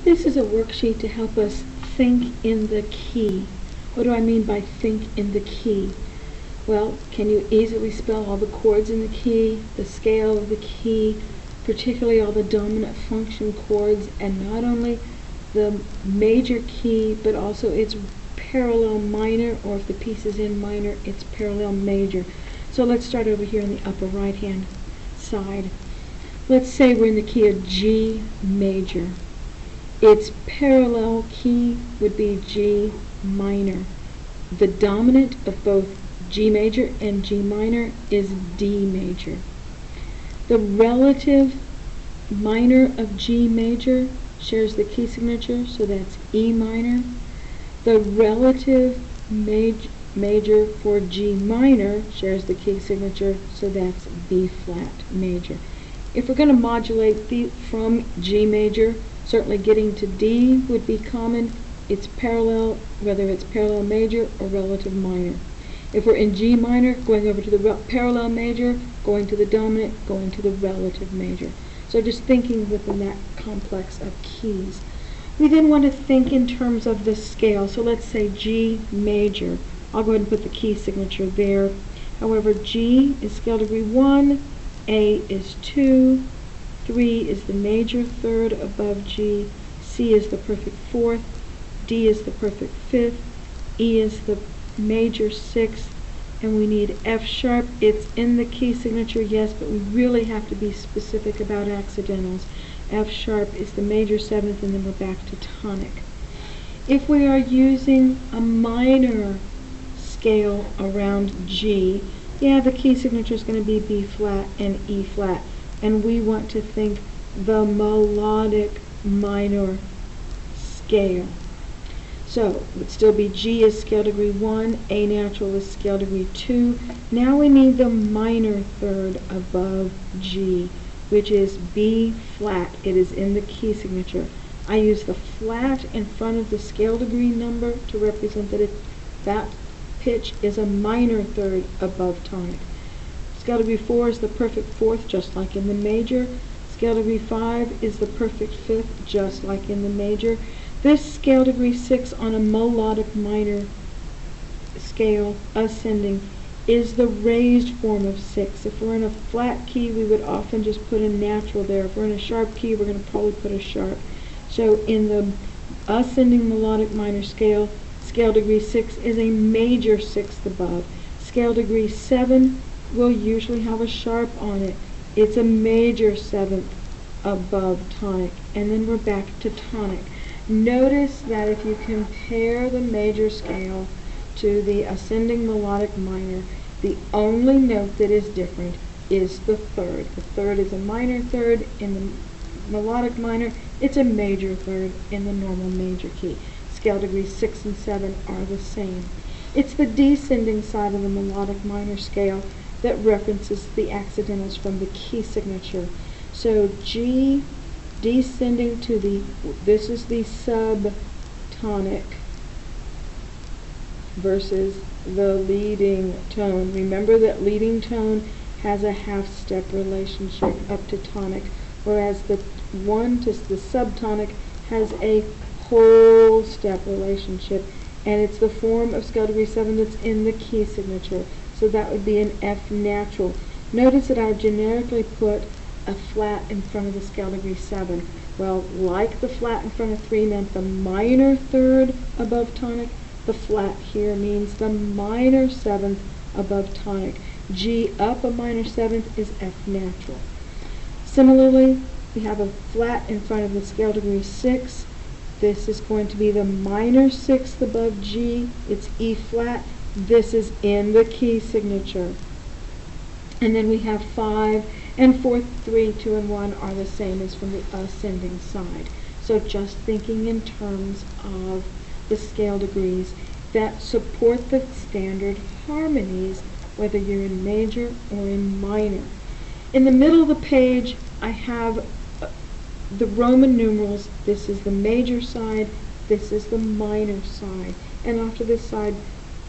This is a worksheet to help us think in the key. What do I mean by think in the key? Well, can you easily spell all the chords in the key, the scale of the key, particularly all the dominant function chords, and not only the major key, but also its parallel minor, or if the piece is in minor, its parallel major. So let's start over here on the upper right-hand side. Let's say we're in the key of G major. Its parallel key would be G minor. The dominant of both G major and G minor is D major. The relative minor of G major shares the key signature, so that's E minor. The relative major for G minor shares the key signature, so that's B flat major. If we're going to modulate from G major, certainly getting to D would be common. It's parallel, whether it's parallel major or relative minor. If we're in G minor, going over to the parallel major, going to the dominant, going to the relative major. So just thinking within that complex of keys. We then want to think in terms of the scale. So let's say G major. I'll go ahead and put the key signature there. However, G is scale degree 1, A is 2, 3 is the major third above G, C is the perfect fourth, D is the perfect fifth, E is the major sixth, and we need F sharp. It's in the key signature, yes, but we really have to be specific about accidentals. F sharp is the major seventh, and then we're back to tonic. If we are using a minor scale around G, yeah, the key signature is going to be B flat and E flat, and we want to think the melodic minor scale. So it would still be G is scale degree 1, A natural is scale degree 2. Now we need the minor third above G, which is B flat. It is in the key signature. I use the flat in front of the scale degree number to represent that pitch is a minor third above tonic. Scale degree 4 is the perfect fourth, just like in the major. Scale degree 5 is the perfect fifth, just like in the major. This scale degree 6 on a melodic minor scale, ascending, is the raised form of 6. If we're in a flat key, we would often just put a natural there. If we're in a sharp key, we're going to probably put a sharp. So in the ascending melodic minor scale, scale degree 6 is a major sixth above. Scale degree 7 will usually have a sharp on it. It's a major seventh above tonic. And then we're back to tonic. Notice that if you compare the major scale to the ascending melodic minor, the only note that is different is the third. The third is a minor third in the melodic minor. It's a major third in the normal major key. Scale degrees 6 and 7 are the same. It's the descending side of the melodic minor scale that references the accidentals from the key signature. So G descending to this is the subtonic versus the leading tone. Remember that leading tone has a half-step relationship up to tonic, whereas the one to the subtonic has a whole step relationship, and it's the form of scale degree 7 that's in the key signature. So that would be an F natural. Notice that I've generically put a flat in front of the scale degree 7. Well, like the flat in front of 3 meant the minor third above tonic, the flat here means the minor seventh above tonic. G up a minor seventh is F natural. Similarly, we have a flat in front of the scale degree 6. This is going to be the minor sixth above G. It's E flat. This is in the key signature. And then we have 5 and 4, 3, 2, and 1 are the same as from the ascending side. So just thinking in terms of the scale degrees that support the standard harmonies, whether you're in major or in minor. In the middle of the page, I have the Roman numerals. This is the major side, this is the minor side. And off to this side,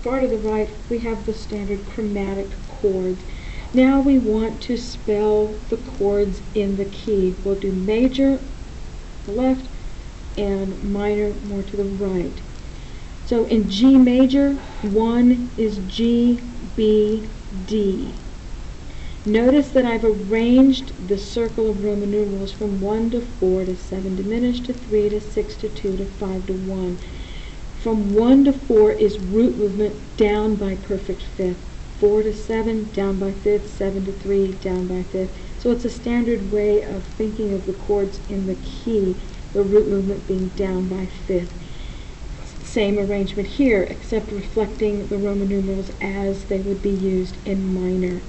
far to the right, we have the standard chromatic chords. Now we want to spell the chords in the key. We'll do major, the left, and minor more to the right. So in G major, 1 is G, B, D. Notice that I've arranged the circle of Roman numerals from 1 to 4 to 7 diminished to 3 to 6 to 2 to 5 to 1. From 1 to 4 is root movement down by perfect fifth. 4 to 7, down by fifth. 7 to 3, down by fifth. So it's a standard way of thinking of the chords in the key, the root movement being down by fifth. Same arrangement here, except reflecting the Roman numerals as they would be used in minor.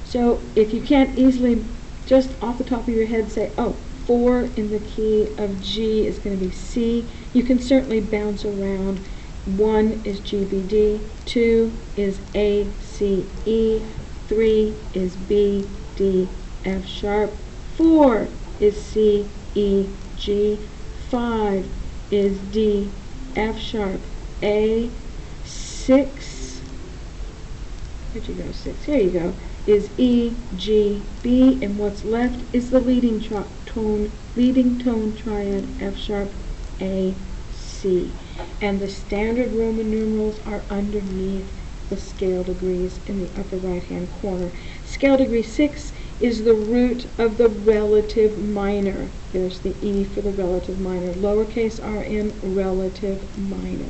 So if you can't easily, just off the top of your head, say, oh, 4 in the key of G is going to be C, you can certainly bounce around. 1 is G, B, D, 2 is A, C, E, 3 is B, D, F sharp, 4 is C, E, G, 5 is D, F sharp, A, 6, where'd you go, 6, here you go, is E, G, B, and what's left is the leading tone triad, F sharp, A, C. And the standard Roman numerals are underneath the scale degrees in the upper right-hand corner. Scale degree 6 is the root of the relative minor. There's the E for the relative minor. Lowercase rm, relative minor.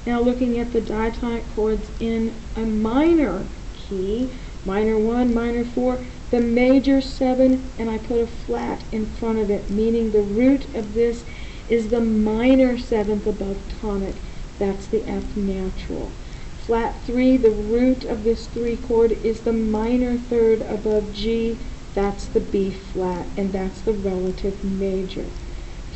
Now looking at the diatonic chords in a minor key, minor 1, minor 4, the major 7, and I put a flat in front of it, meaning the root of this is the minor 7th above tonic. That's the F natural. Flat 3, the root of this 3 chord is the minor 3rd above G. That's the B flat, and that's the relative major.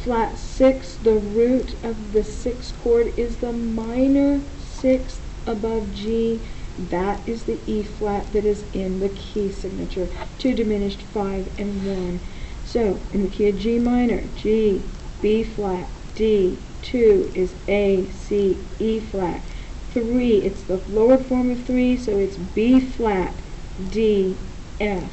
Flat 6, the root of the 6th chord is the minor 6th above G. That is the E flat that is in the key signature. 2 diminished, 5 and 1. So in the key of G minor, G, B flat, D, 2 is A, C, E flat. 3, it's the lowered form of 3, so it's B flat, D, F.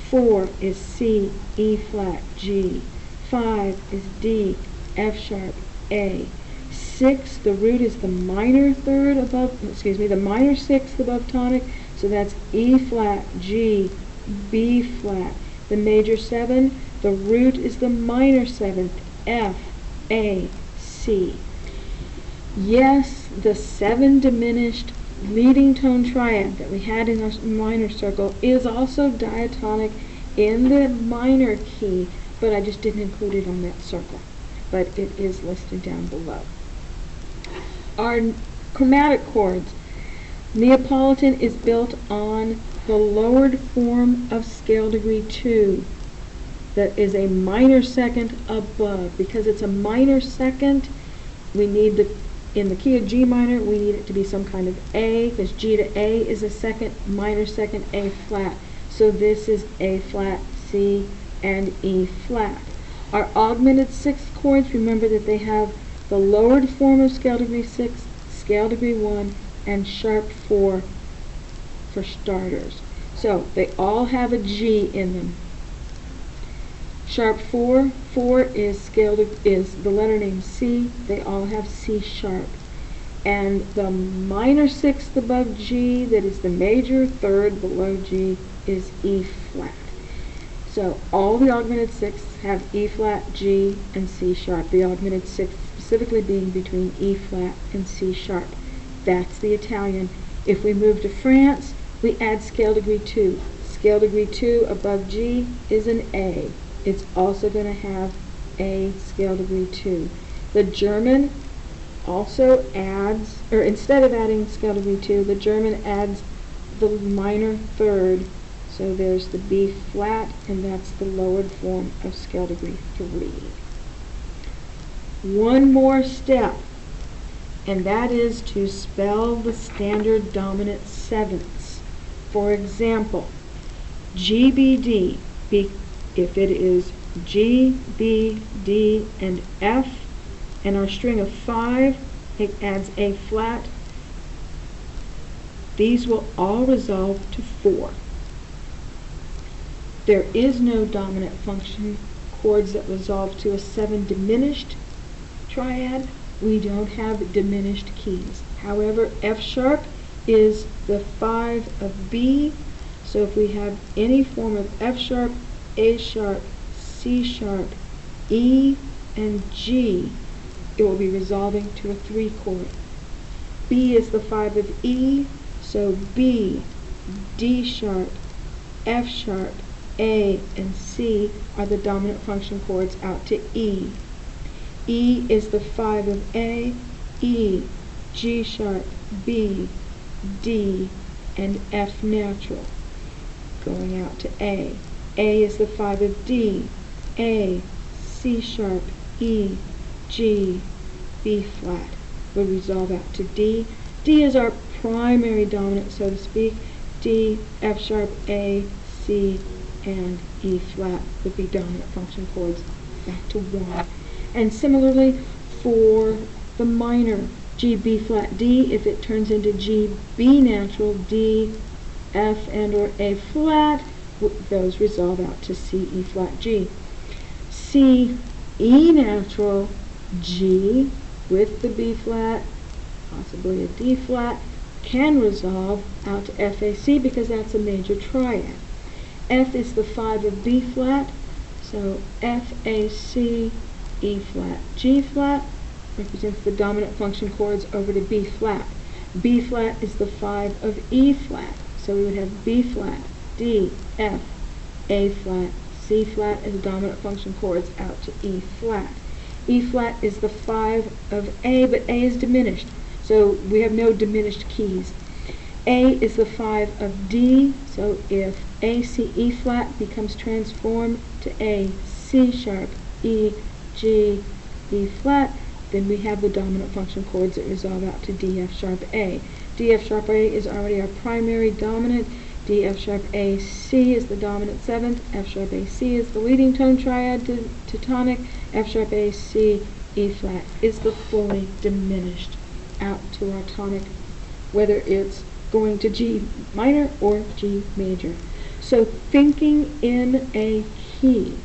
4 is C, E flat, G. 5 is D, F sharp, A. 6, the root is the minor 3rd above, the minor 6th above tonic, so that's E flat, G, B flat. The major 7, the root is the minor 7th, F, A, C. Yes, the 7 diminished leading tone triad that we had in our minor circle is also diatonic in the minor key, but I just didn't include it on that circle. But it is listed down below. Our chromatic chords. Neapolitan is built on the lowered form of scale degree 2. That is a minor 2nd above. Because it's a minor 2nd, we need in the key of G minor, we need it to be some kind of A, because G to A is a 2nd, minor 2nd, A flat. So this is A flat, C, and E flat. Our augmented 6th chords, remember that they have the lowered form of scale degree 6, scale degree 1, and sharp 4 for starters. So they all have a G in them. Sharp 4, 4 is the letter name C. They all have C sharp. And the minor 6th above G, that is the major 3rd below G, is E flat. So all the augmented 6ths have E flat, G, and C sharp. The augmented 6th specifically being between E flat and C sharp. That's the Italian. If we move to France, we add scale degree 2. Scale degree 2 above G is an A. It's also going to have A scale degree 2. The German also adds, or instead of adding scale degree 2, the German adds the minor 3rd. So there's the B flat, and that's the lowered form of scale degree 3. One more step, and that is to spell the standard dominant 7ths. For example, GBD, if it is G, B, D, and F, and our string of 5, it adds A flat. These will all resolve to 4. There is no dominant function chords that resolve to a 7 diminished triad, we don't have diminished keys. However, F sharp is the 5 of B, so if we have any form of F sharp, A sharp, C sharp, E, and G, it will be resolving to a 3 chord. B is the 5 of E, so B, D sharp, F sharp, A, and C are the dominant function chords out to E. E is the 5 of A, E, G sharp, B, D, and F natural, going out to A. A is the 5 of D, A, C sharp, E, G, B flat, would resolve out to D. D is our primary dominant, so to speak. D, F sharp, A, C, and E flat would be dominant function chords back to 1. And similarly for the minor, G, B flat, D, if it turns into G, B natural, D, F, and or A flat, those resolve out to C, E flat, G. C, E natural, G, with the B flat, possibly a D flat, can resolve out to F, A, C because that's a major triad. F is the 5 of B flat, so F, A, C, E flat, G flat represents the dominant function chords over to B flat. B flat is the 5 of E flat, so we would have B flat, D, F, A flat, C flat as dominant function chords out to E flat. E flat is the 5 of A, but A is diminished, so we have no diminished keys. A is the 5 of D, so if A, C, E flat becomes transformed to A, C sharp, E, G, B flat, then we have the dominant function chords that resolve out to D, F sharp, A. D, F sharp, A is already our primary dominant. D, F sharp, A, C is the dominant 7th. F sharp, A, C is the leading tone triad to tonic. F sharp, A, C, E flat is the fully diminished out to our tonic, whether it's going to G minor or G major. So thinking in a key